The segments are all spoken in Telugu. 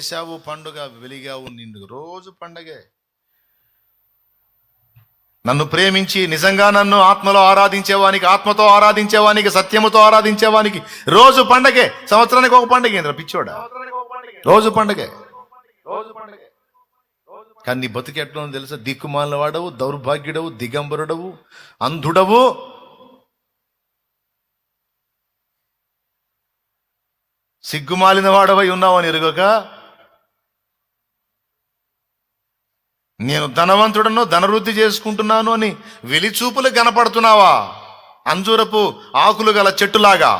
చేశావు పండుగ, వెలిగావు నిండు. రోజు పండగే. నన్ను ప్రేమించి నిజంగా నన్ను ఆత్మలో ఆరాధించేవానికి, ఆత్మతో ఆరాధించేవానికి, సత్యముతో ఆరాధించేవానికి రోజు పండగే. సంవత్సరానికి ఒక పండగ ఏంద్ర పిచ్చోడా, రోజు పండగే. కానీ నీ బతుకు ఎట్లా తెలుసా? దిక్కుమాలిన వాడవు, దౌర్భాగ్యుడవు, దిగంబరుడవు, అంధుడవు, సిగ్గుమాలిన వాడవై ఉన్నావని ఎరుగక, నేను ధనవంతుడను, ధనవృద్ధి చేసుకుంటున్నాను అని వెలిచూపులు కనపడుతున్నావా? అంజూరపు ఆకులు గల చెట్టులాగా.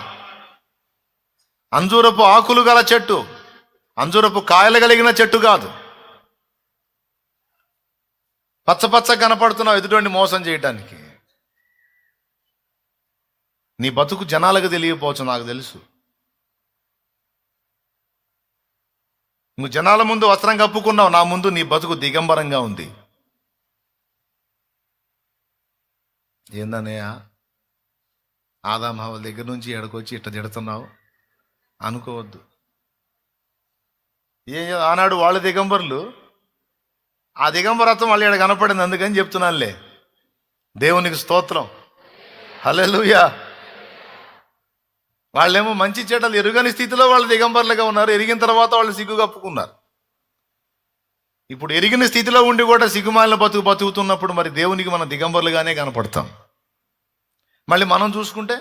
అంజూరపు ఆకులు గల చెట్టు, అంజూరపు కాయలు కలిగిన చెట్టు కాదు. పచ్చ కనపడుతున్నావు ఎదుటి మోసం చేయటానికి. నీ బతుకు జనాలకు తెలియకపోవచ్చు, నాకు తెలుసు. నువ్వు జనాల ముందు వస్త్రం కప్పుకున్నావు, నా ముందు నీ బతుకు దిగంబరంగా ఉంది. ఏందన్నయ్య, ఆదాం హవ్వల దగ్గర నుంచి ఎడకొచ్చి ఇట్ట తిడుతున్నావు అనుకోవద్దు. ఆనాడు వాళ్ళ దిగంబరులు, ఆ దిగంబరత్వం వాళ్ళు ఇక్కడ కనపడింది, అందుకని చెప్తున్నానులే. దేవునికి స్తోత్రం, హల్లెలూయా. వాళ్ళేమో మంచి చెడ్డలు ఎరుగని స్థితిలో వాళ్ళు దిగంబరులుగా ఉన్నారు. ఎరిగిన తర్వాత వాళ్ళు సిగ్గు కప్పుకున్నారు. ఇప్పుడు ఎరిగిన స్థితిలో ఉండి కూడా సిగ్గుమాలిన బతుకుతున్నప్పుడు మరి దేవునికి మనం దిగంబరులుగానే కనపడతాం. మళ్ళీ మనం చూసుకుంటే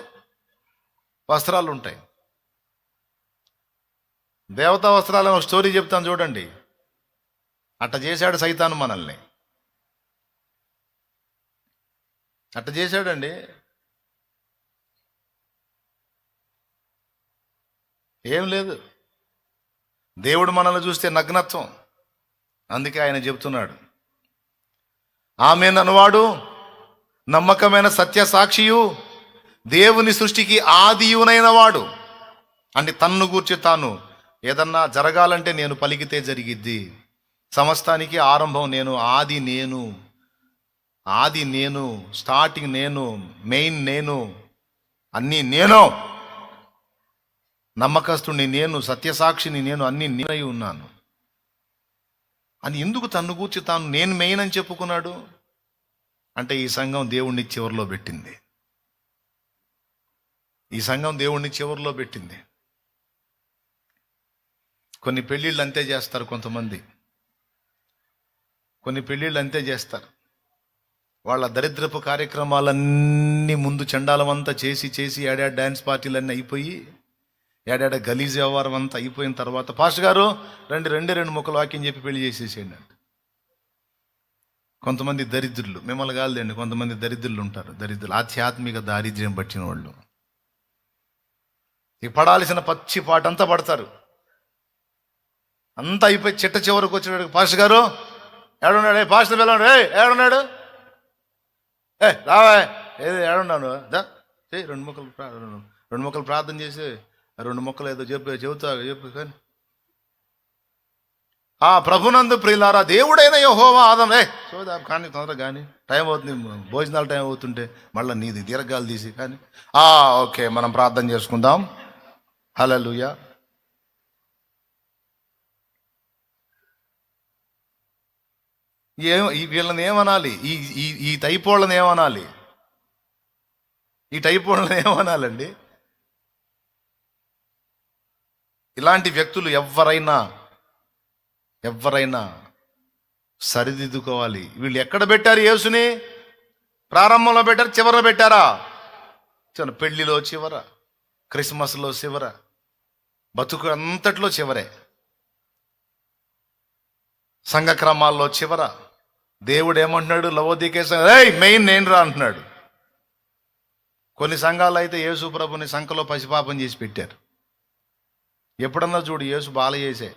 వస్త్రాలు ఉంటాయి, దేవతా వస్త్రాలను ఒక స్టోరీ చెప్తాను చూడండి. అట్ట చేశాడు సైతాను మనల్ని, అట్ట చేశాడండి. ఏం లేదు, దేవుడు మనల్ని చూస్తే నగ్నత్వం. అందుకే ఆయన చెబుతున్నాడు, ఆమేననువాడు నమ్మకమైన సత్య సాక్షియు, దేవుని సృష్టికి ఆదియునైన వాడు. అంటే తన్ను గూర్చి తాను ఏదన్నా జరగాలంటే నేను పలికితే జరిగిద్ది. సమస్తానికి ఆరంభం నేను, ఆది నేను, స్టార్టింగ్ నేను, మెయిన్ నేను, అన్నీ నేను, నమ్మకస్తుని నేను, సత్యసాక్షిని నేను, అన్ని నేనై ఉన్నాను అని ఎందుకు తన్ను గూర్చి తాను నేను మెయిన్ అని చెప్పుకున్నాడు? అంటే ఈ సంఘం దేవుణ్ణి చివరిలో పెట్టింది. ఈ సంఘం దేవుణ్ణి చివరిలో పెట్టింది. కొన్ని పెళ్ళిళ్ళు అంతే చేస్తారు కొంతమంది, కొన్ని పెళ్ళిళ్ళు అంతే చేస్తారు. వాళ్ళ దరిద్రపు కార్యక్రమాలన్నీ ముందు చండాలమంతా చేసి ఏడాది డ్యాన్స్ పార్టీలన్నీ అయిపోయి, ఏడాడ గలీజ్ వ్యవహారం అంతా అయిపోయిన తర్వాత పాస్టర్ గారు రెండు ముక్కలు వాక్యం చెప్పి పెళ్లి చేసేసేయండి అంట. కొంతమంది దరిద్రులు, మిమ్మల్ని కాదులేండి, కొంతమంది దరిద్రులు ఉంటారు. దరిద్రులు ఆధ్యాత్మిక దారిద్ర్యం పట్టిన వాళ్ళు ఈ పడాల్సిన పచ్చి పాటంతా పడతారు. అంతా అయిపోయి చిట్ట చివరికి వచ్చినాడు, పాస్టర్ గారు ఏడున్నాడు, పాస్టర్ వెళ్ళాడు, ఏడున్నాడు, రావా, ఏది ఏడున్నాను, రెండు ముక్కలు ప్రార్థన చేసి 2 ముక్కలు ఏదో చెప్పు కానీ ఆ ప్రభునందు ప్రియులారా, దేవుడైన యెహోవా ఆదం చూద్దాం కానీ తొందరగా కానీ టైం అవుతుంది, భోజనాలు టైం అవుతుంటే మళ్ళీ నీది దీర్ఘాలు తీసి కానీ ఓకే మనం ప్రార్థన చేసుకుందాం. హల్లెలూయా. వీళ్ళని ఏమనాలి? ఈ టైప్ వాళ్ళని ఏమనాలి? ఈ టైప్ వాళ్ళని ఏమనాలండి? ఇలాంటి వ్యక్తులు ఎవరైనా సరిదిద్దుకోవాలి. వీళ్ళు ఎక్కడ పెట్టారు యేసుని? ప్రారంభంలో పెట్టారు, చివర పెట్టారా? పెళ్లిలో చివర, క్రిస్మస్లో చివర, బతుకు అంతట్లో చివరే, సంఘ క్రమాల్లో చివర. దేవుడు ఏమంటున్నాడు? లవోదికే మెయిన్ నేను రా అంటున్నాడు. కొన్ని సంఘాలు అయితే యేసు ప్రభుని సంఖలో పసిపాపం చేసి పెట్టారు. ఎప్పుడన్నా చూడు యేసు బాల చేసే,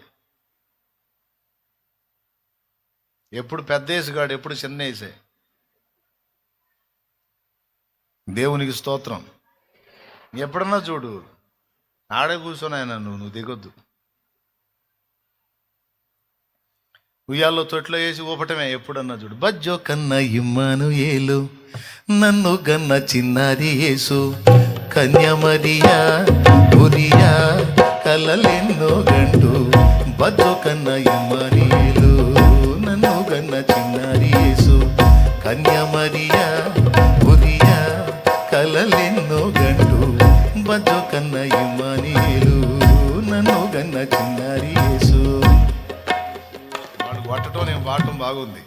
ఎప్పుడు పెద్ద యేసుగాడు, ఎప్పుడు చిన్న యేసే. దేవునికి స్తోత్రం. ఎప్పుడన్నా చూడు ఆడే కూర్చొని ఆయన నువ్వు దిగొద్దు. ఉయ్యాల్లో తొట్లో వేసి ఊపటమే. ఎప్పుడన్నా చూడు బజ్జో కన్న ఇమ్మానుయేలు, నన్ను గన్న చిన్నారి యేసు, కన్యమరియా ఉరియా కలలెన్నో గంటూ బజ్జో కన్న ఇమ్మనీలు నన్ను గన్న చిన్నారి యేసు కన్యమరియా ఉరియా కలలెన్నో గంటూ బజ్జో కన్న ఇమ్మనీలు నన్ను గన్న చిన్నారి యేసు. వాడు కొట్టడం నేను పాడటం బాగుంది.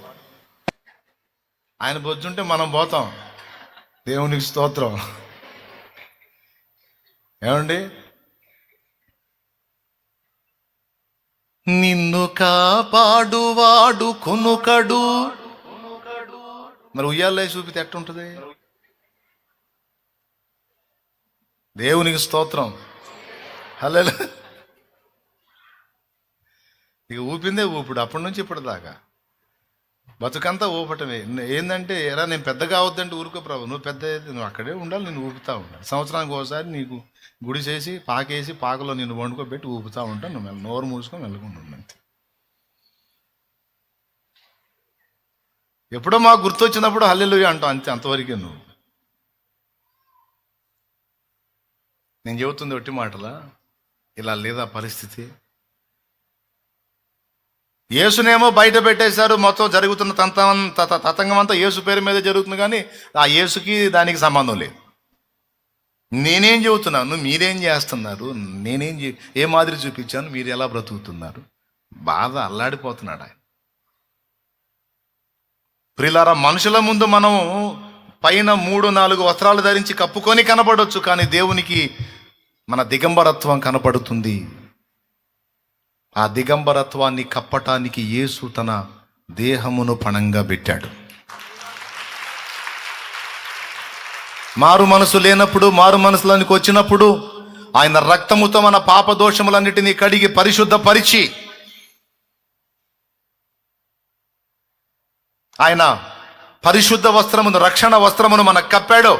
ఆయన బొజ్జుంటే మనం పోతాం. దేవునికి స్తోత్రం. ఏమండి, నిన్ను కాపాడువాడు కొనుకడు. మరి ఉయ్యాల్లో చూపితే ఎట్టుంటుంది? దేవునికి స్తోత్రం. హల్లెలూయా. ఇక ఊపిందే ఊపుడు అప్పటి నుంచి ఇప్పటి దాకా బతుకంతా ఊపటమే. ఏంటంటే ఎరా నేను పెద్ద కావద్దంటే ఊరుకో ప్రభు, నువ్వు పెద్ద నువ్వు అక్కడే ఉండాలి, నేను ఊపుతా ఉండాలి. సంవత్సరానికి ఒకసారి నీకు గుడి చేసి పాకేసి పాకలో నిన్ను వండుకోబెట్టి ఊపుతా ఉంటాను. నువ్వు నోరు మూసుకొని వెళ్ళకుండా అంతే. ఎప్పుడో మాకు గుర్తొచ్చినప్పుడు హల్లెలూయా అంటావు అంతే, అంతవరకే. నువ్వు నేను చెబుతుంది ఒట్టి మాటలా? ఇలా లేదా పరిస్థితి? యేసునేమో బయట పెట్టేశారు. మొత్తం జరుగుతున్న తతంగం అంతా యేసు పేరు మీద జరుగుతుంది, కానీ ఆ యేసుకి దానికి సంబంధం లేదు. నేనేం చెబుతున్నాను, మీరేం చేస్తున్నారు, ఏ మాదిరి చూపించాను, మీరు ఎలా బ్రతుకుతున్నారు? బాధ అల్లాడిపోతున్నాడు ఆయన. ప్రియులారా, మనుషుల ముందు మనం పైన 3-4 వస్త్రాలు ధరించి కప్పుకొని కనపడవచ్చు, కానీ దేవునికి మన దిగంబరత్వం కనపడుతుంది. ఆ దిగంబరత్వాన్ని కప్పటానికి యేసు తన దేహమును పణంగా పెట్టాడు. మారు మనసు లేనప్పుడు, మారు మనసులోనికి వచ్చినప్పుడు ఆయన రక్తముతో మన పాప దోషములన్నిటినీ కడిగి పరిశుద్ధపరిచి ఆయన పరిశుద్ధ వస్త్రమును, రక్షణ వస్త్రమును మనకు కప్పాడు.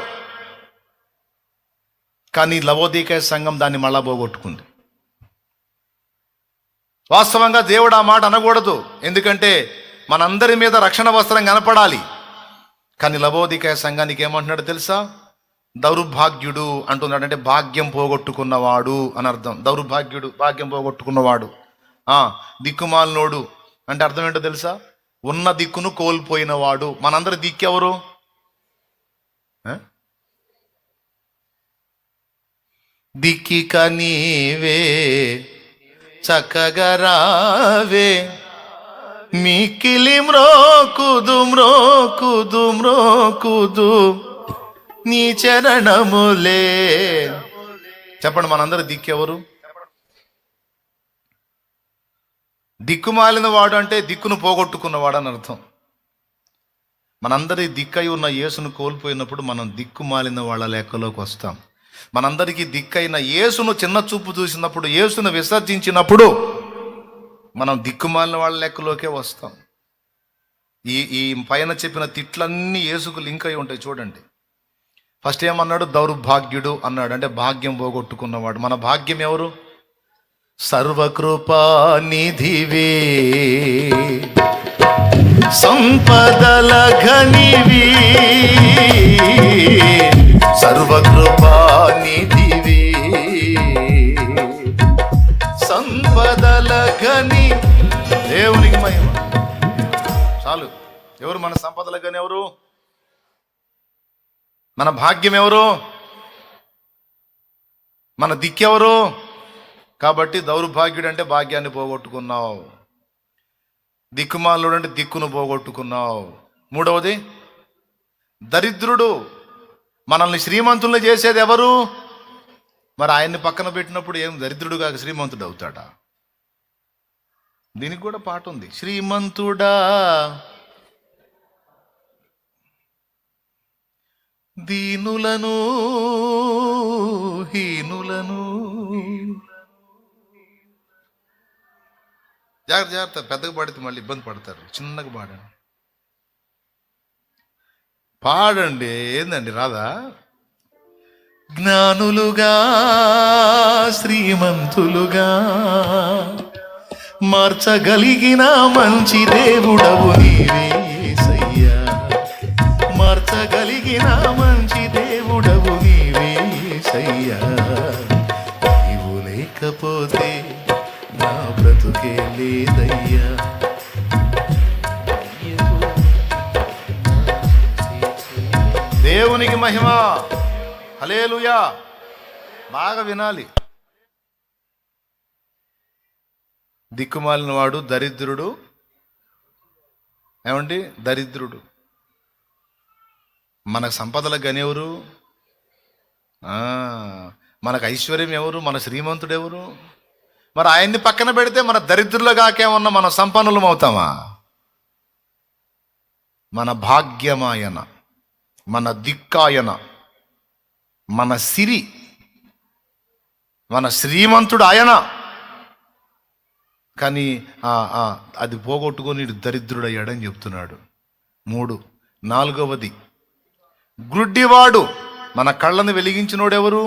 కానీ లవోదీకయ సంఘం దాన్ని మళ్ళా పోగొట్టుకుంది. వాస్తవంగా దేవుడు ఆ మాట అనకూడదు, ఎందుకంటే మనందరి మీద రక్షణ వస్త్రం కనపడాలి. కానీ లవోదీకయ సంఘానికి ఏమంటున్నాడు తెలుసా? దౌర్భాగ్యుడు అంటున్నాడు. అంటే భాగ్యం పోగొట్టుకున్నవాడు అని అర్థం. దౌర్భాగ్యుడు, భాగ్యం పోగొట్టుకున్నవాడు. దిక్కుమాలినోడు అంటే అర్థం ఏంటో తెలుసా? ఉన్న దిక్కును కోల్పోయినవాడు. మనందరి దిక్కెవరు? దిక్కిక నీవే చక్కగా రావే, మిక్కిలి మ్రోకుదు మ్రోకుదు మ్రోకుదు నీ చరణములే. చెప్పండి, మనందరి దిక్కెవరు? దిక్కుమాలిన వాడు అంటే దిక్కును పోగొట్టుకున్నవాడు అని అర్థం. మనందరి దిక్కై ఉన్న యేసును కోల్పోయినప్పుడు మనం దిక్కుమాలిన వాళ్ళ లెక్కలోకి వస్తాం. మనందరికీ దిక్కైన యేసును చిన్న చూపు చూసినప్పుడు, యేసును విసర్జించినప్పుడు మనం దిక్కుమాలిన వాళ్ళ లెక్కలోకే వస్తాం. ఈ పైన చెప్పిన తిట్లన్నీ యేసుకు లింక్ అయి ఉంటాయి. చూడండి, ఫస్ట్ ఏమన్నాడు? దౌర్భాగ్యుడు అన్నాడు, అంటే భాగ్యం పోగొట్టుకున్నవాడు. మన భాగ్యం ఎవరు? సర్వకృపా నిధివే, సంపదల ఘనివి, సర్వకృపా నిధివే, సంపదల ఘని. దేవునికి మహిమ. చాలు. ఎవరు మన సంపదల ఘని? ఎవరు? మన భాగ్యం ఎవరు? మన దిక్కెవరు? కాబట్టి దౌర్భాగ్యుడు అంటే భాగ్యాన్ని పోగొట్టుకున్నావు, దిక్కుమాలుడు అంటే దిక్కును పోగొట్టుకున్నావు. మూడవది దరిద్రుడు. మనల్ని శ్రీమంతుల్ని చేసేది ఎవరు? మరి ఆయన్ని పక్కన పెట్టినప్పుడు ఏం దరిద్రుడు కాక శ్రీమంతుడు అవుతాడా? దీనికి కూడా పాట ఉంది. శ్రీమంతుడా దీనులను హీనులను. జాగ్రత్త, పెద్దగా పాడితే మళ్ళీ ఇబ్బంది పడతారు. చిన్నగా పాడండి. పాడండి. ఏందండి రాదా? జ్ఞానులుగా శ్రీమంతులుగా మార్చగలిగిన మంచి దేవుడవు నీవే యేసయ్యా, మార్చగలిగిన మంచి దేవుడవు నీవే యేసయ్యా. నీవు లేకపోతే దేవునికి మహిమ. హల్లెలూయా. బాగా వినాలి. దిక్కుమాలిన వాడు దరిద్రుడు. ఏమండి? దరిద్రుడు. మనకు సంపదలకు గనెవరు? మనకు ఐశ్వర్యం ఎవరు? మన శ్రీమంతుడు ఎవరు? మరి ఆయన్ని పక్కన పెడితే మన దరిద్రులు కాకేమన్నా మనం సంపన్నులం అవుతామా? మన భాగ్యమాయన, మన దిక్కాయన, మన సిరి, మన శ్రీమంతుడు ఆయన. కానీ అది పోగొట్టుకొని దరిద్రుడయ్యాడని చెప్తున్నాడు. 3. 4వది, గ్రుడ్డివాడు. మన కళ్ళను వెలిగించినోడు ఎవరు?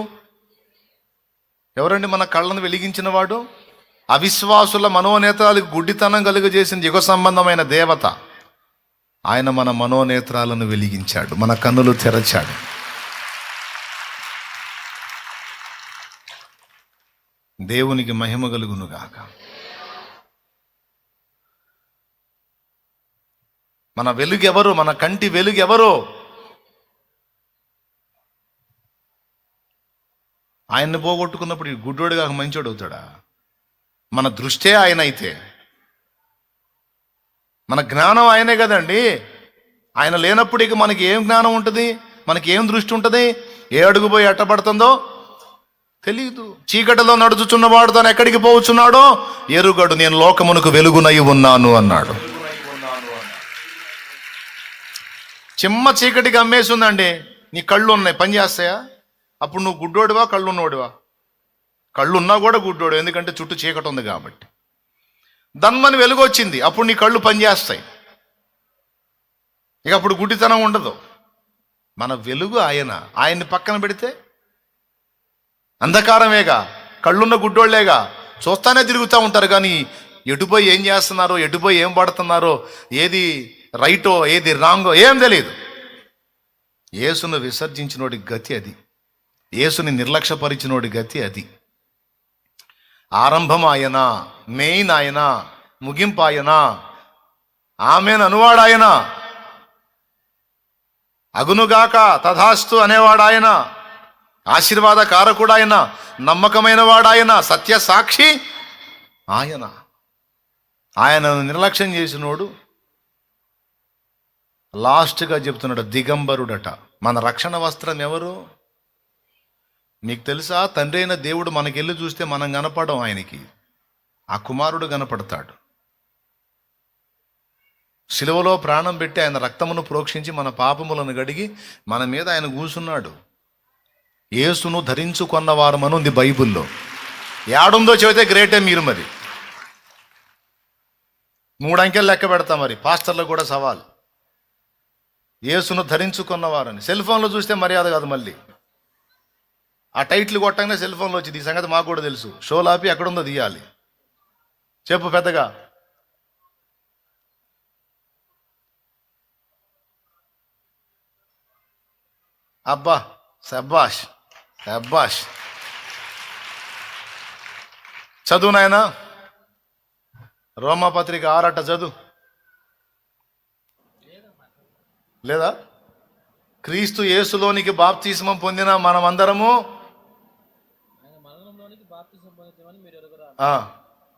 ఎవరండి మన కళ్ళను వెలిగించిన వాడు? అవిశ్వాసుల మనోనేత్రాలకు గుడ్డితనం కలుగజేసిన యుగ సంబంధమైన దేవత. ఆయన మన మనోనేత్రాలను వెలిగించాడు, మన కన్నులు తెరచాడు. దేవునికి మహిమ కలుగునుగాక. మన వెలుగు ఎవరు? మన కంటి వెలుగు ఎవరు? ఆయన్ని పోగొట్టుకున్నప్పుడు ఈ గుడ్డోడు కాక మంచోడు అవుతాడా? మన దృష్టే ఆయన అయితే, మన జ్ఞానం ఆయనే కదండి. ఆయన లేనప్పుడు ఇక మనకి ఏం జ్ఞానం ఉంటుంది? మనకి ఏం దృష్టి ఉంటుంది? ఏ అడుగు పోయి ఎట్టబడుతుందో తెలియదు. చీకటిలో నడుచుచున్నవాడు తను ఎక్కడికి పోవచ్చున్నాడో ఎరుగడు. నేను లోకమునకు వెలుగునై ఉన్నాను అన్నాడు. చిమ్మ చీకటికి అమ్మేసిందండి. నీ కళ్ళు ఉన్నాయి, పని చేస్తాయా? అప్పుడు నువ్వు గుడ్డోడివా, కళ్ళు ఉన్నోడివా? కళ్ళు ఉన్నా కూడా గుడ్డోడు, ఎందుకంటే చుట్టూ చీకటి ఉంది కాబట్టి. దన్మని వెలుగు వచ్చింది, అప్పుడు నీ కళ్ళు పనిచేస్తాయి. ఇక అప్పుడు గుడ్డితనం ఉండదు. మన వెలుగు ఆయన. ఆయన్ని పక్కన పెడితే అంధకారమేగా. కళ్ళున్న గుడ్డోళ్లేగా, చూస్తానే తిరుగుతూ ఉంటారు. కానీ ఎటుపోయి ఏం చేస్తున్నారో, ఎటుపోయి ఏం పడుతున్నారో, ఏది రైటో ఏది రాంగో ఏం తెలియదు. యేసును విసర్జించినోడి గతి అది. యేసుని నిర్లక్ష్యపరిచినోడి గతి అది. ఆరంభం ఆయన, మెయిన్ ఆయన, ముగింపు ఆయన, ఆమెను అనువాడాయన, అగునుగాక తథాస్తు అనేవాడాయన, ఆశీర్వాద కారకుడాయన, నమ్మకమైన వాడాయన, సత్య సాక్షి ఆయన. ఆయనను నిర్లక్ష్యం చేసినోడు లాస్ట్గా చెప్తున్నాడు దిగంబరుడట. మన రక్షణ వస్త్రం ఎవరు? మీకు తెలుసా? తండ్రి అయిన దేవుడు మనకెళ్ళి చూస్తే మనం కనపడం ఆయనకి. ఆ కుమారుడు కనపడతాడు. శిలువలో ప్రాణం పెట్టి ఆయన రక్తమును ప్రోక్షించి మన పాపములను గడిగి మన మీద ఆయన కూసున్నాడు. యేసును ధరించుకున్న వారమని ఉంది బైబిల్లో. ఏడుందో చెబితే గ్రేటే మీరు. మరి 3 అంకెలు లెక్క పెడతా. మరి పాస్టర్లకు కూడా సవాల్. యేసును ధరించుకున్నవారని సెల్ ఫోన్లో చూస్తే మర్యాద కాదు. మళ్ళీ ఆ టైటిల్ కొట్టగానే సెల్ ఫోన్లో వచ్చింది. ఈ సంగతి మాకు కూడా తెలుసు. షోలాపి ఎక్కడుందో తీయాలి. చెప్పు పెద్దగా. అబ్బా, శబ్బాష్ శబ్బాష్. చదువు నాయనా, రోమాపత్రిక 6 చదువు. లేదా? క్రీస్తు యేసులోనికి బాప్తిస్మం పొందిన మనమందరము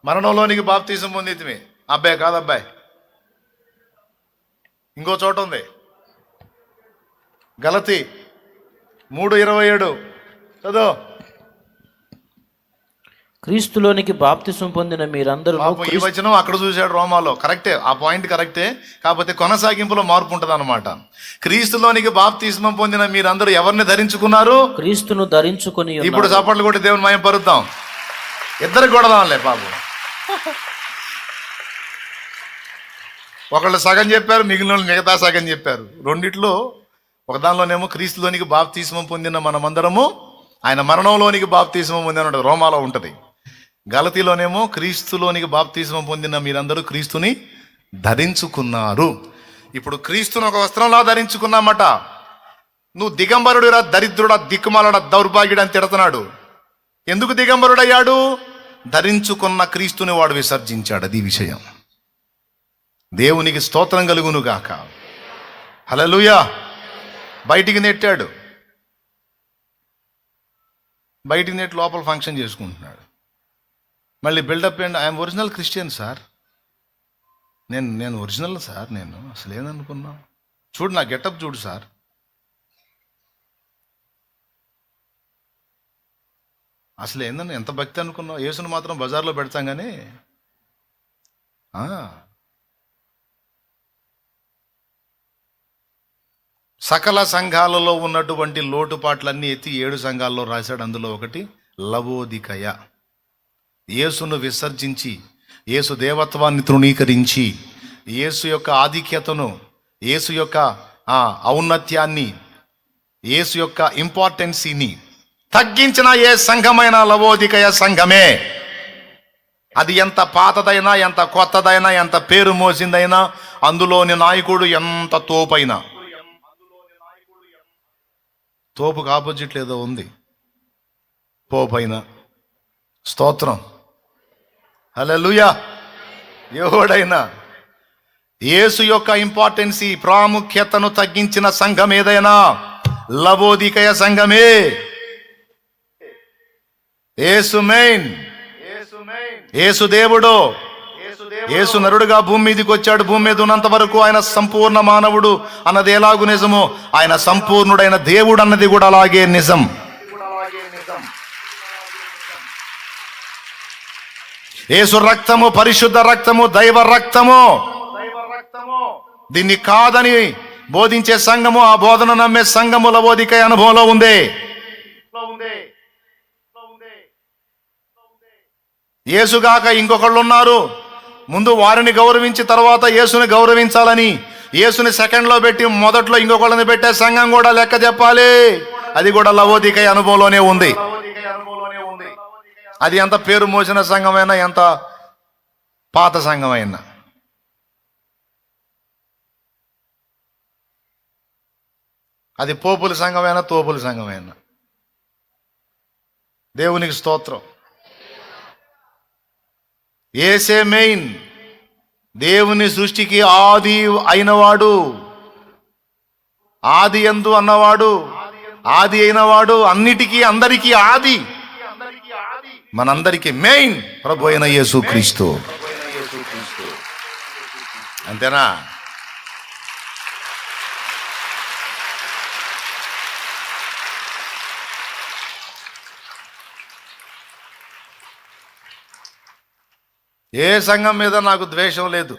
మరణంలోనికి బాప్తిస్మం పొందితిమి. అబ్బాయి కాదబ్బాయి, ఇంకో చోట ఉంది. గలతీ 3:27 చదువు. క్రీస్తులోనికి బాప్తిసం పొందిన మీరందరూ. ఈ వచనం అక్కడ చూశాడు రోమాలో. కరెక్టే, ఆ పాయింట్ కరెక్టే. కాకపోతే కొనసాగింపులో మార్పు ఉంటుంది అన్నమాట. క్రీస్తులోనికి బాప్తిస్మం పొందిన మీరందరూ ఎవరిని ధరించుకున్నారు? క్రీస్తును ధరించుకుని. ఇప్పుడు చప్పట్లు కొట్టి దేవుని మహిమ పరుద్దాం. ఇద్దరు కొడదాంలే పాపం. ఒకళ్ళు సగం చెప్పారు, మిగిలిన మిగతా సగం చెప్పారు. రెండిట్లో ఒకదానిలోనేమో క్రీస్తులోనికి బాప్తిస్మం పొందిన మనమందరము ఆయన మరణంలోనికి బాప్తిస్మం పొందిన రోమాలో ఉంటుంది. గలతీలోనేమో క్రీస్తులోనికి బాప్తిస్మం పొందిన మీరందరూ క్రీస్తుని ధరించుకున్నారు. ఇప్పుడు క్రీస్తుని ఒక వస్త్రంలా ధరించుకున్నామట. నువ్వు దిగంబరుడురా, దరిద్రుడా, దిక్కుమాలడా, దౌర్భాగ్యుడు అని తిడుతున్నాడు. ఎందుకు దిగంబరుడయ్యాడు? ధరించుకున్న క్రీస్తుని వాడు విసర్జించాడు. అది విషయం. దేవునికి స్తోత్రం కలుగును గాక. హల్లెలూయా. బయటికి నెట్టాడు. బయటికి నెట్టి లోపల ఫంక్షన్ చేసుకుంటున్నాడు. మళ్ళీ బిల్డప్ ఏంటి, ఐఎమ్ ఒరిజినల్ క్రిస్టియన్ సార్, నేను ఒరిజినల్ సార్, నేను అసలు ఏదనుకున్నా, చూడు నా గెటప్ చూడు సార్. అసలు ఏందని ఎంత భక్తి అనుకున్నావు, యేసును మాత్రం బజార్లో పెడతాం కానీ సకల సంఘాలలో ఉన్నటువంటి లోటుపాట్లన్నీ ఎత్తి 7 సంఘాల్లో రాశాడు. అందులో ఒకటి లవోదికయ. యేసును విసర్జించి, యేసు దేవత్వాన్ని తృణీకరించి, యేసు యొక్క ఆధిక్యతను, యేసు యొక్క ఔన్నత్యాన్ని, యేసు యొక్క ఇంపార్టెన్సీని తగ్గించిన ఏ సంఘమైన లవోదికయ సంఘమే. అది ఎంత పాతదైనా, ఎంత కొత్తదైనా, ఎంత పేరు మోసిందైనా, అందులోని నాయకుడు ఎంత తోపైనా, తోపుకు ఆపోజిట్ ఏదో ఉంది, పోపైనా. స్తోత్రం, హల్లెలూయా. ఎవడైనా యేసు యొక్క ఇంపార్టెన్సీ, ప్రాముఖ్యతను తగ్గించిన సంఘం ఏదైనా లవోదికయ సంఘమే. యేసు మెయిన్, యేసు దేవుడు, యేసు నరుడుగా భూమి మీదకి వచ్చాడు. భూమి మీద ఉన్నంత వరకు ఆయన సంపూర్ణ మానవుడు అన్నది ఎలాగూ నిజమో, ఆయన సంపూర్ణుడైన దేవుడు అన్నది కూడా అలాగే నిజం. యేసు రక్తము పరిశుద్ధ రక్తము, దైవ రక్తము. దీన్ని కాదని బోధించే సంఘము, ఆ బోధన నమ్మే సంఘము లవోదికయ అనుభవంలో ఉంది. యేసుగాక ఇంకొకళ్ళు ఉన్నారు. ముందు వారిని గౌరవించి తర్వాత యేసుని గౌరవించాలని, యేసుని సెకండ్లో పెట్టి మొదట్లో ఇంకొకళ్ళని పెట్టే సంఘం కూడా లెక్క చెప్పాలి. అది కూడా లవోదికయ అనుభవంలోనే ఉంది. అది ఎంత పేరు మోసిన సంఘమైనా, ఎంత పాత సంఘమైనా. అది పోపుల సంఘమైనా, తోపుల సంఘమైనా. దేవునికి స్తోత్రం. యేసే మెయిన్. దేవుని సృష్టికి ఆది అయినవాడు, ఆది యందు అన్నవాడు, ఆది అయినవాడు, అన్నిటికీ అందరికీ ఆది, మనందరికీ మెయిన్ ప్రభు అయిన యేసుక్రీస్తు. అంతేనా? ఏ సంఘం మీద నాకు ద్వేషం లేదు.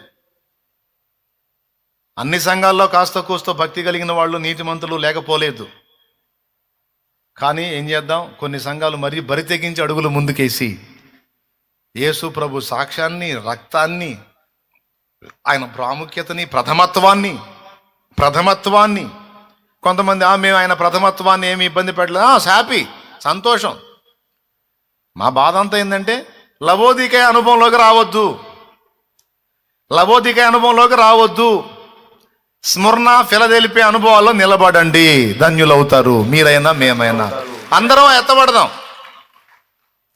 అన్ని సంఘాల్లో కాస్త కూస్తో భక్తి కలిగిన వాళ్ళు, నీతిమంతులు లేకపోలేదు. కానీ ఏం చేద్దాం, కొన్ని సంఘాలు మరీ బరి తెగించి అడుగులు ముందుకేసి యేసు ప్రభు సాక్ష్యాన్ని, రక్తాన్ని, ఆయన ప్రాముఖ్యతని, ప్రథమత్వాన్ని కొంతమంది మేము ఆయన ప్రథమత్వాన్ని ఏమి ఇబ్బంది పెట్టలేదు, హ్యాపీ, సంతోషం. మా బాధ అంతా ఏంటంటే లవోదికయ అనుభవంలోకి రావద్దు, లవోదికయ అనుభవంలోకి రావద్దు. స్మరణ, ఫిలదెల్ఫియా అనుభవాల్లో నిలబడండి, ధన్యులవుతారు. మీరైనా మేమైనా అందరం ఎత్తబడదాం,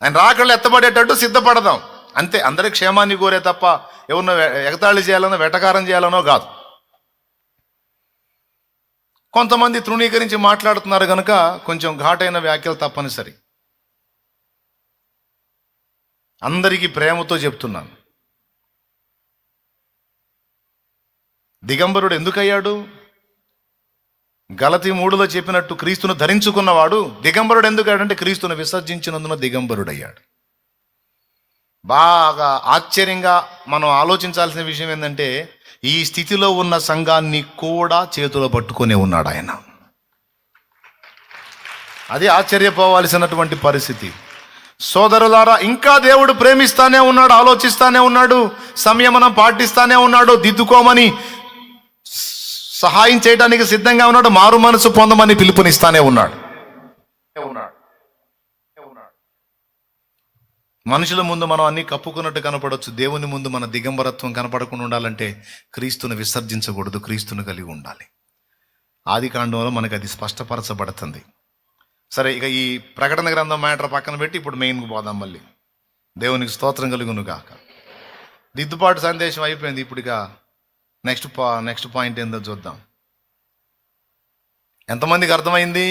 ఆయన రాకళ్ళు ఎత్తబడేటట్టు సిద్ధపడదాం. అంతే. అందరి క్షేమాన్ని కోరే తప్ప ఎవరినో ఎగతాళి చేయాలనో వెటకారం చేయాలనో కాదు. కొంతమంది తృణీకరించి మాట్లాడుతున్నారు కనుక కొంచెం ఘాటైన వ్యాఖ్యలు తప్పనిసరి. అందరికీ ప్రేమతో చెప్తున్నాను. దిగంబరుడు ఎందుకయ్యాడు? గలతీ 3లో చెప్పినట్టు క్రీస్తును ధరించుకున్నవాడు దిగంబరుడు ఎందుకయ్యాడంటే క్రీస్తును విసర్జించినందున దిగంబరుడయ్యాడు. బాగా ఆశ్చర్యంగా మనం ఆలోచించాల్సిన విషయం ఏంటంటే, ఈ స్థితిలో ఉన్న సంఘాన్ని కూడా చేతిలో పట్టుకునే ఉన్నాడు ఆయన. అది ఆశ్చర్యపోవాల్సినటువంటి పరిస్థితి. సోదరులారా, ఇంకా దేవుడు ప్రేమిస్తానే ఉన్నాడు, ఆలోచిస్తానే ఉన్నాడు, సంయమనం పాటిస్తానే ఉన్నాడు, దిద్దుకోమని సహాయం చేయడానికి సిద్ధంగా ఉన్నాడు, మారు మనసు పొందమని పిలుపునిస్తానే ఉన్నాడు. మనుషుల ముందు మనం అన్ని కప్పుకున్నట్టు కనపడవచ్చు, దేవుని ముందు మన దిగంబరత్వం కనపడకుండా ఉండాలంటే క్రీస్తును విసర్జించకూడదు, క్రీస్తును కలిగి ఉండాలి. ఆది కాండంలో మనకు అది స్పష్టపరచబడుతుంది. సరే, ఇక ఈ ప్రకటన గ్రంథం మ్యాటర్ పక్కన పెట్టి ఇప్పుడు మెయిన్కి పోదాం. మళ్ళీ దేవునికి స్తోత్రం కలుగును గాక. దిద్దుబాటు సందేశం అయిపోయింది. ఇప్పుడు ఇక నెక్స్ట్ పాయింట్ ఏందో చూద్దాం. ఎంతమందికి అర్థమైంది?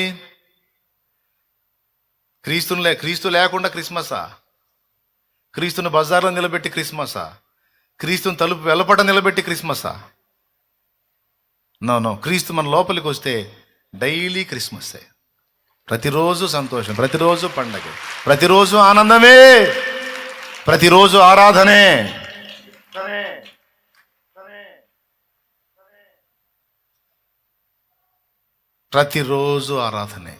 క్రీస్తు లేకుండా క్రిస్మసా? క్రీస్తుని బజార్లో నిలబెట్టి క్రిస్మసా? క్రీస్తుని తలుపు వెలపట నిలబెట్టి క్రిస్మసా? నో. క్రీస్తు మన లోపలికి వస్తే డైలీ క్రిస్మస్సే. ప్రతిరోజు సంతోషం, ప్రతిరోజు పండగ, ప్రతిరోజు ఆనందమే, ప్రతిరోజు ఆరాధనే. ప్రతిరోజు ఆరాధనే.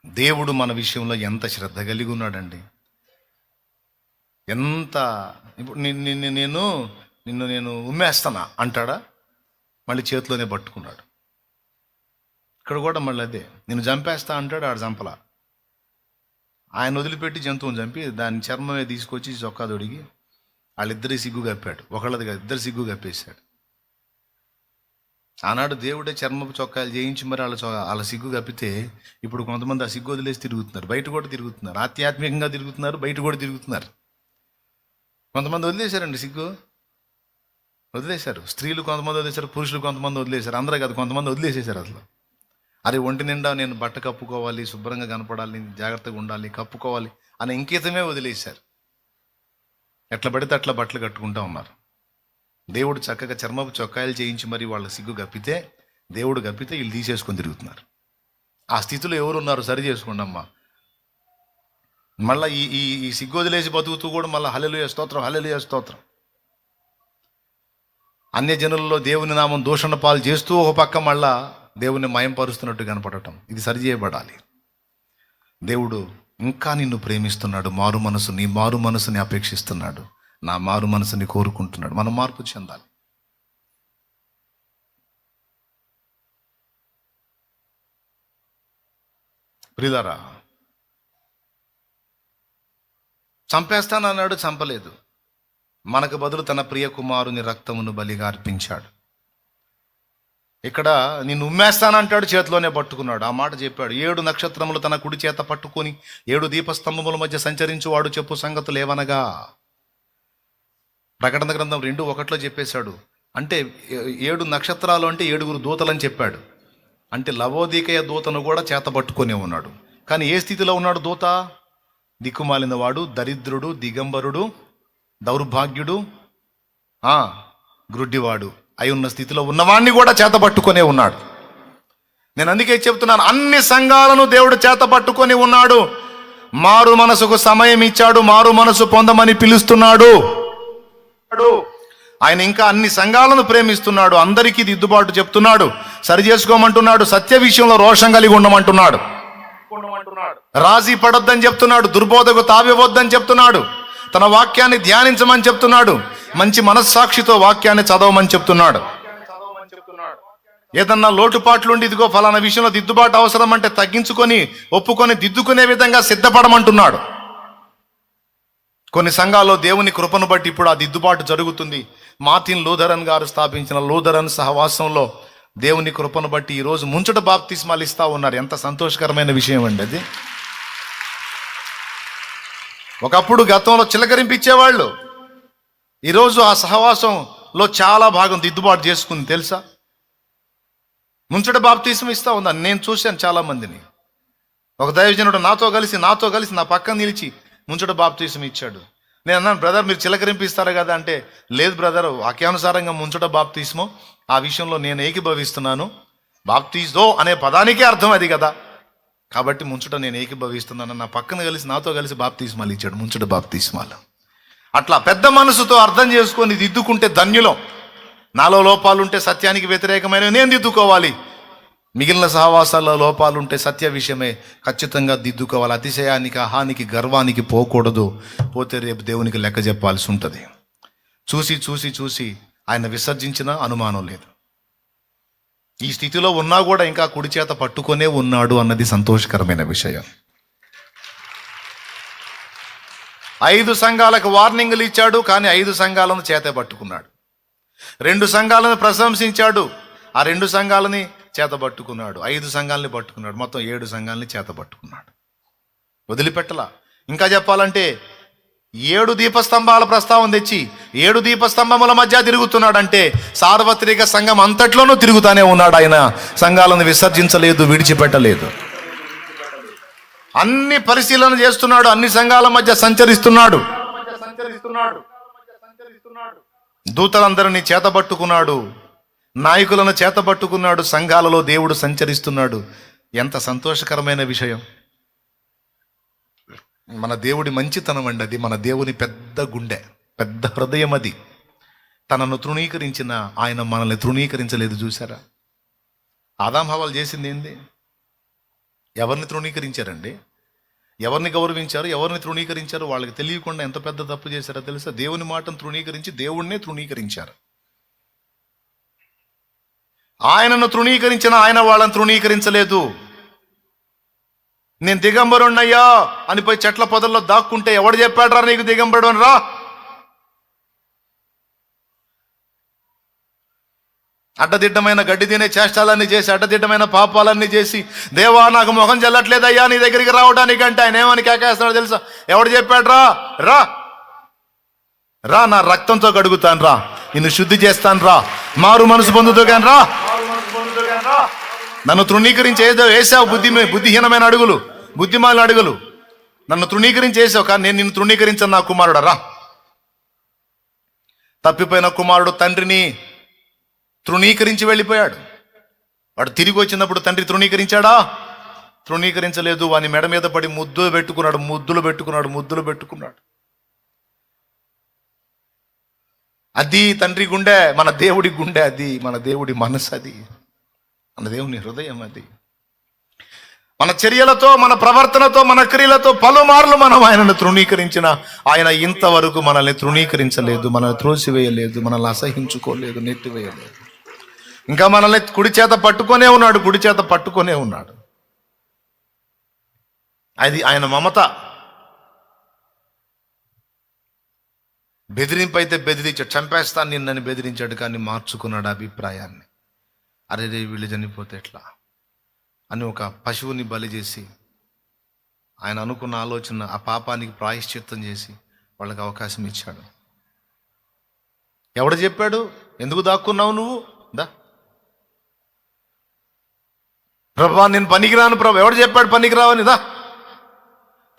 దేవుడు మన విషయంలో ఎంత శ్రద్ధ కలిగి ఉన్నాడండి. ఎంత ఇప్పుడు నిన్ను నేను ఉమ్మేస్తానా అంటాడా? మళ్ళీ చేతిలోనే పట్టుకున్నాడు. ఇక్కడ కూడా మళ్ళీ అదే, నేను చంపేస్తా అంటాడు, ఆడు చంపలా. ఆయన వదిలిపెట్టి జంతువుని చంపి దాని చర్మమే తీసుకొచ్చి చొక్కా తొడిగి వాళ్ళిద్దరి సిగ్గు కప్పాడు. ఒకళ్ళది కాదు, ఇద్దరు సిగ్గు కప్పేశాడు. ఆనాడు దేవుడే చర్మపు చొక్కాలు చేయించి మరి వాళ్ళ సిగ్గు కప్పితే ఇప్పుడు కొంతమంది ఆ సిగ్గు వదిలేసి తిరుగుతున్నారు, బయట కూడా తిరుగుతున్నారు, ఆధ్యాత్మికంగా తిరుగుతున్నారు, బయట కూడా తిరుగుతున్నారు. కొంతమంది వదిలేశారండి, సిగ్గు వదిలేశారు. స్త్రీలు కొంతమంది వదిలేశారు, పురుషులు కొంతమంది వదిలేశారు. అందరూ కాదు, కొంతమంది వదిలేసేశారు అసలు. అరే ఒంటి నిండా నేను బట్ట కప్పుకోవాలి, శుభ్రంగా కనపడాలి, జాగ్రత్తగా ఉండాలి, కప్పుకోవాలి అనే ఇంకితమే వదిలేశారు. ఎట్లా పడితే అట్లా బట్టలు కట్టుకుంటా ఉన్నారు. దేవుడు చక్కగా చర్మపు చొక్కాయలు చేయించి మరి వాళ్ళ సిగ్గు గప్పితే, దేవుడు గప్పితే వీళ్ళు తీసేసుకొని తిరుగుతున్నారు. ఆ స్థితిలో ఎవరు ఉన్నారు? సరి చేసుకోండి అమ్మా. మళ్ళీ ఈ సిగ్గు వదిలేసి బతుకుతూ కూడా మళ్ళీ హల్లెలూయా స్తోత్రం, హల్లెలూయా స్తోత్రం. అన్యజనులలో దేవుని నామం దూషణ పాలు చేస్తూ ఒక పక్క మళ్ళా దేవుని మయంపరుస్తున్నట్టు కనపడటం, ఇది సరిచేయబడాలి. దేవుడు ఇంకా నిన్ను ప్రేమిస్తున్నాడు, నీ మారు మనసుని అపేక్షిస్తున్నాడు, నా మారు మనసుని కోరుకుంటున్నాడు. మనం మార్పు చెందాలి. ప్రియులారా, చంపేస్తానన్నాడు, చంపలేదు. మనకు బదులు తన ప్రియ కుమారుని రక్తమును బలిగా అర్పించాడు. ఇక్కడ నిన్ను ఉమ్మేస్తానంటాడు, చేతిలోనే పట్టుకున్నాడు. ఆ మాట చెప్పాడు. 7 నక్షత్రములు తన కుడి చేత పట్టుకొని 7 దీపస్తంభముల మధ్య సంచరించువాడు చెప్పు సంగతులు ఏవనగా. ప్రకటన గ్రంథం 2:1 చెప్పేశాడు. అంటే 7 నక్షత్రాలు అంటే 7 దూతలని చెప్పాడు. అంటే లవోదికయ దూతను కూడా చేత పట్టుకొనే ఉన్నాడు. కానీ ఏ స్థితిలో ఉన్నాడు దూత? దిక్కుమాలిన వాడు, దరిద్రుడు, దిగంబరుడు, దౌర్భాగ్యుడు, గ్రుడ్డివాడు అయి ఉన్న స్థితిలో ఉన్నవాణ్ణి కూడా చేత పట్టుకొనే ఉన్నాడు. నేను అందుకే చెప్తున్నాను, అన్ని సంఘాలను దేవుడు చేత పట్టుకొని ఉన్నాడు. మారు మనసుకు సమయం ఇచ్చాడు, మారు మనసు పొందమని పిలుస్తున్నాడు. ఆయన ఇంకా అన్ని సంఘాలను ప్రేమిస్తున్నాడు, అందరికీ దిద్దుబాటు చెప్తున్నాడు, సరి చేసుకోమంటున్నాడు, సత్య విషయంలో రోషం కలిగి ఉండమంటున్నాడు, రాజీ పడొద్దని చెప్తున్నాడు, దుర్బోధకు తావివద్దని చెప్తున్నాడు, తన వాక్యాన్ని ధ్యానించమని చెప్తున్నాడు, మంచి మనస్సాక్షితో వాక్యాన్ని చదవమని చెప్తున్నాడు. ఏదన్నా లోటుపాట్లుండి ఇదిగో ఫలానా విషయంలో దిద్దుబాటు అవసరం అంటే తగ్గించుకొని ఒప్పుకొని దిద్దుకునే విధంగా సిద్ధపడమంటున్నాడు. కొన్ని సంఘాల్లో దేవుని కృపను బట్టి ఇప్పుడు ఆ దిద్దుబాటు జరుగుతుంది. మార్టిన్ లూథరన్ గారు స్థాపించిన లూథరన్ సహవాసంలో దేవుని కృపను బట్టి ఈరోజు ముంచట బాప్తిస్మాలు ఇస్తా ఉన్నారు. ఎంత సంతోషకరమైన విషయం అండి అది. ఒకప్పుడు గతంలో చిలకరింపిచ్చేవాళ్ళు, ఈరోజు ఆ సహవాసంలో చాలా భాగం దిద్దుబాటు చేసుకుంది తెలుసా. ముంచట బాప్తిస్మం ఇస్తా ఉందని నేను చూశాను చాలా మందిని. ఒక దైవజనుడు నాతో కలిసి నా పక్కన నిలిచి ముంచట బాప్తిస్మం ఇచ్చాడు. నేను అన్నాను, బ్రదర్ మీరు చిలకరింపిస్తారు కదా అంటే, లేదు బ్రదర్, వాక్యానుసారంగా ముంచట బాప్తిస్మం ఆ విషయంలో నేను ఏకీభవిస్తున్నాను. బాప్తిజో అనే పదానికే అర్థం అది కదా, కాబట్టి ముంచట నేను ఏకీభవిస్తున్నాను. నా పక్కన నాతో కలిసి బాప్తిస్మాలు ఇచ్చాడు, ముంచట బాప్తిస్మాలు. అట్లా పెద్ద మనసుతో అర్థం చేసుకొని దిద్దుకుంటే ధన్యులం. నాలో లోపాలుంటే సత్యానికి వ్యతిరేకమైనవి నేను దిద్దుకోవాలి. మిగిలిన సహవాసాల్లో లోపాలుంటే సత్య విషయమే ఖచ్చితంగా దిద్దుకోవాలి. అతిశయానికి, అహానికి, గర్వానికి పోకూడదు. పోతే రేపు దేవునికి లెక్క చెప్పాల్సి ఉంటుంది. చూసి ఆయన విసర్జించిన అనుమానం లేదు. ఈ స్థితిలో ఉన్నా కూడా ఇంకా కుడి చేత పట్టుకొనే ఉన్నాడు అన్నది సంతోషకరమైన విషయం. 5 సంఘాలకు వార్నింగ్లు ఇచ్చాడు, కానీ 5 సంఘాలను చేత పట్టుకున్నాడు. 2 సంఘాలను ప్రశంసించాడు, ఆ 2 సంఘాలని చేత పట్టుకున్నాడు. 5 సంఘాలని పట్టుకున్నాడు, మొత్తం 7 సంఘాలని చేత పట్టుకున్నాడు. వదిలిపెట్టలా. ఇంకా చెప్పాలంటే 7 దీపస్తంభాల ప్రస్తావన తెచ్చి 7 దీపస్తంభముల మధ్య తిరుగుతున్నాడంటే సార్వత్రిక సంఘం అంతట్లోనూ తిరుగుతానే ఉన్నాడు ఆయన. సంఘాలను విసర్జించలేదు, విడిచిపెట్టలేదు. అన్ని పరిశీలన చేస్తున్నాడు, అన్ని సంఘాల మధ్య సంచరిస్తున్నాడు. దూతలందరినీ చేతబట్టుకున్నాడు, నాయకులను చేతబట్టుకున్నాడు, సంఘాలలో దేవుడు సంచరిస్తున్నాడు. ఎంత సంతోషకరమైన విషయం! మన దేవుడి మంచితనం అండి అది. మన దేవుని పెద్ద గుండె, పెద్ద హృదయం అది. తనను తృణీకరించిన ఆయన మనల్ని తృణీకరించలేదు. చూసారా? ఆదాం హవ్వలు చేసింది ఏంది? ఎవరిని తృణీకరించారండి? ఎవరిని గౌరవించారు? ఎవరిని తృణీకరించారు? వాళ్ళకి తెలియకుండా ఎంత పెద్ద తప్పు చేశారో తెలుసా? దేవుని మాటను తృణీకరించి దేవుణ్ణే తృణీకరించారు. ఆయనను తృణీకరించిన ఆయన వాళ్ళని తృణీకరించలేదు. నేను దిగంబరుణ్ణయ్యా అని పోయి చెట్ల పొదల్లో దాక్కుంటే ఎవడు చెప్పాడ్రా నీకు దిగంబరుడు అని? రా, అడ్డదిడ్డమైన గడ్డి తినే చేష్టాలన్నీ చేసి, అడ్డదిడ్డమైన పాపాలన్నీ చేసి, దేవా నాకు మొహం చెల్లట్లేదయ్యా నీ దగ్గరికి రావడానికంటే ఆయన ఏమని కేకేస్తున్నాడు తెలుసా? ఎవడు చెప్పాడ్రా? రా రా, నా రక్తంతో కడుగుతాను రా, నిన్ను శుద్ధి చేస్తాను రా, మారు మనసు పొందుతూ కానీ రా. నన్ను తృణీకరించి ఏదో వేసావు, బుద్ధిహీనమైన అడుగులు, బుద్ధిమాలిన అడుగులు. నన్ను తృణీకరించి వేసావు, కానీ నేను నిన్ను తృణీకరించాను నా కుమారుడు రా. తప్పిపోయిన కుమారుడు తండ్రిని తృణీకరించి వెళ్ళిపోయాడు. వాడు తిరిగి వచ్చినప్పుడు తండ్రి తృణీకరించాడా? తృణీకరించలేదు. వాని మెడ మీద పడి ముద్దులు పెట్టుకున్నాడు. అది తండ్రి గుండె, మన దేవుడి గుండె అది, మన దేవుడి మనసు అది, మన దేవుని హృదయం అది. మన చర్యలతో, మన ప్రవర్తనతో, మన క్రియలతో పలుమార్లు మనం ఆయనను తృణీకరించిన ఆయన ఇంతవరకు మనల్ని తృణీకరించలేదు, మనల్ని త్రోసివేయలేదు, మనల్ని అసహించుకోలేదు, నెట్టివేయలేదు. ఇంకా మనల్ని కుడి చేత పట్టుకొనే ఉన్నాడు. అది ఆయన మమత. బెదిరింపు అయితే బెదిరించాడు, చంపేస్తాను నిన్నని బెదిరించాడు, కానీ మార్చుకున్నాడు అభిప్రాయాన్ని. అరే వీళ్ళు చనిపోతే ఎట్లా అని ఒక పశువుని బలి చేసి ఆయన అనుకున్న ఆలోచన, ఆ పాపానికి ప్రాయశ్చిత్తం చేసి వాళ్ళకి అవకాశం ఇచ్చాడు. ఎవడు చెప్పాడు? ఎందుకు దాక్కున్నావు నువ్వు? దా ప్రభా, నేను పనికిరాను ప్రభా. ఎవడు చెప్పాడు పనికిరావని? దా.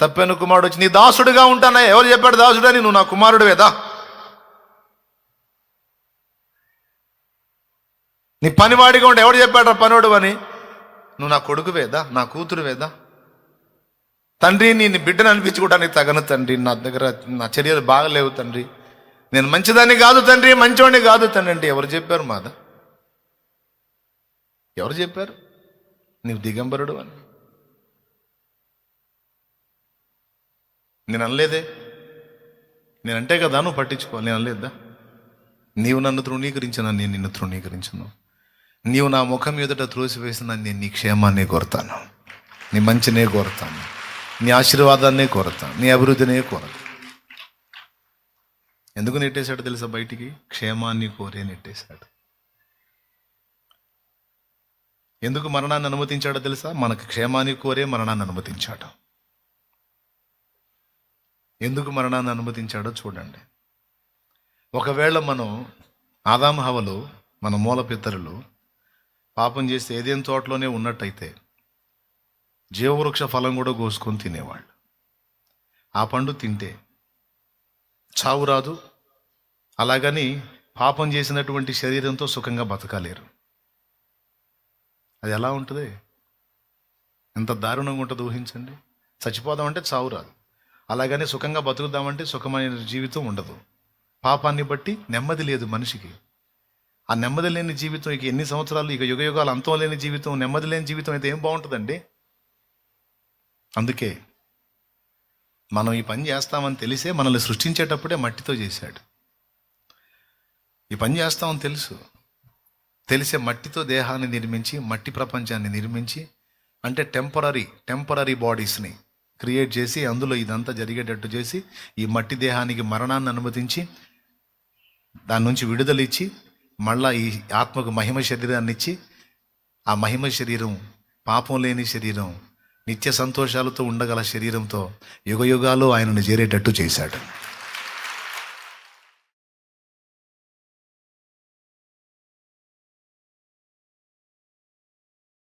తప్పైన కుమారుడు వచ్చి నీ దాసుడుగా ఉంటానా? ఎవరు చెప్పాడు దాసుడని? నువ్వు నా కుమారుడువేదా? నీ పనివాడిగా ఉంటే ఎవడు చెప్పాడు పనివాడు అని? నువ్వు నా కొడుకువేదా, నా కూతురువేదా? తండ్రి, నేను బిడ్డను అనిపించుకోవడానికి తగను తండ్రి, నా దగ్గర నా చర్యలు బాగలేవు తండ్రి, నేను మంచిదాన్ని కాదు తండ్రి, మంచివాడిని కాదు తండ్రి అంటే ఎవరు చెప్పారు? మాదా ఎవరు చెప్పారు నీవు దిగంబరుడు అని? నేను అనలేదే. నేనంటే కదా నువ్వు పట్టించుకో. నేను అనలేదా? నీవు నన్ను తృణీకరించిన, నేను నిన్ను తృణీకరించను. నీవు నా ముఖం ఎదుట త్రోసివేసిన, నేను నీ క్షేమాన్నే కోరుతాను, నీ మంచినే కోరుతాను, నీ ఆశీర్వాదాన్నే కోరుతాను, నీ అభివృద్ధినే కోరుతాను. ఎందుకు నెట్టేశాడు తెలుసా బయటికి? క్షేమాన్ని కోరే నెట్టేశాడు. ఎందుకు మరణాన్ని అనుమతించాడో తెలుసా? మనకు క్షేమాన్ని కోరే మరణాన్ని అనుమతించాడు. ఎందుకు మరణాన్ని అనుమతించాడో చూడండి. ఒకవేళ మనం ఆదాము హవ్వలు, మన మూల పితరులు పాపం చేస్తే ఏదేం తోటలోనే ఉన్నట్టయితే జీవవృక్ష ఫలం కూడా కోసుకొని తినేవాళ్ళు. ఆ పండు తింటే చావు రాదు. అలాగని పాపం చేసినటువంటి శరీరంతో సుఖంగా బతకలేరు. అది ఎలా ఉంటుంది? ఎంత దారుణంగా ఉంటుంది ఊహించండి. చచ్చిపోదామంటే చావు రాదు, అలాగని సుఖంగా బతుకుదామంటే సుఖమైన జీవితం ఉండదు. పాపాన్ని బట్టి నెమ్మది లేదు మనిషికి. ఆ నెమ్మది లేని జీవితం ఇక ఎన్ని సంవత్సరాలు, ఇక యుగయుగాలు అంతం లేని జీవితం, నెమ్మది లేని జీవితం అయితే ఏం బాగుంటుందండి? అందుకే మనం ఈ పని చేస్తామని తెలిసే మనల్ని సృష్టించేటప్పుడే మట్టితో చేశాడు. ఈ పని చేస్తామని తెలిసే మట్టితో దేహాన్ని నిర్మించి, మట్టి ప్రపంచాన్ని నిర్మించి, అంటే టెంపరరీ బాడీస్ని క్రియేట్ చేసి అందులో ఇదంతా జరిగేటట్టు చేసి ఈ మట్టి దేహానికి మరణాన్ని అనుమతించి దాని నుంచి విడుదలిచ్చి మళ్ళా ఈ ఆత్మకు మహిమ శరీరాన్ని ఇచ్చి, ఆ మహిమ శరీరం, పాపం లేని శరీరం, నిత్య సంతోషాలతో ఉండగల శరీరంతో యుగయుగాలు ఆయనను చేరేటట్టు చేశాడు.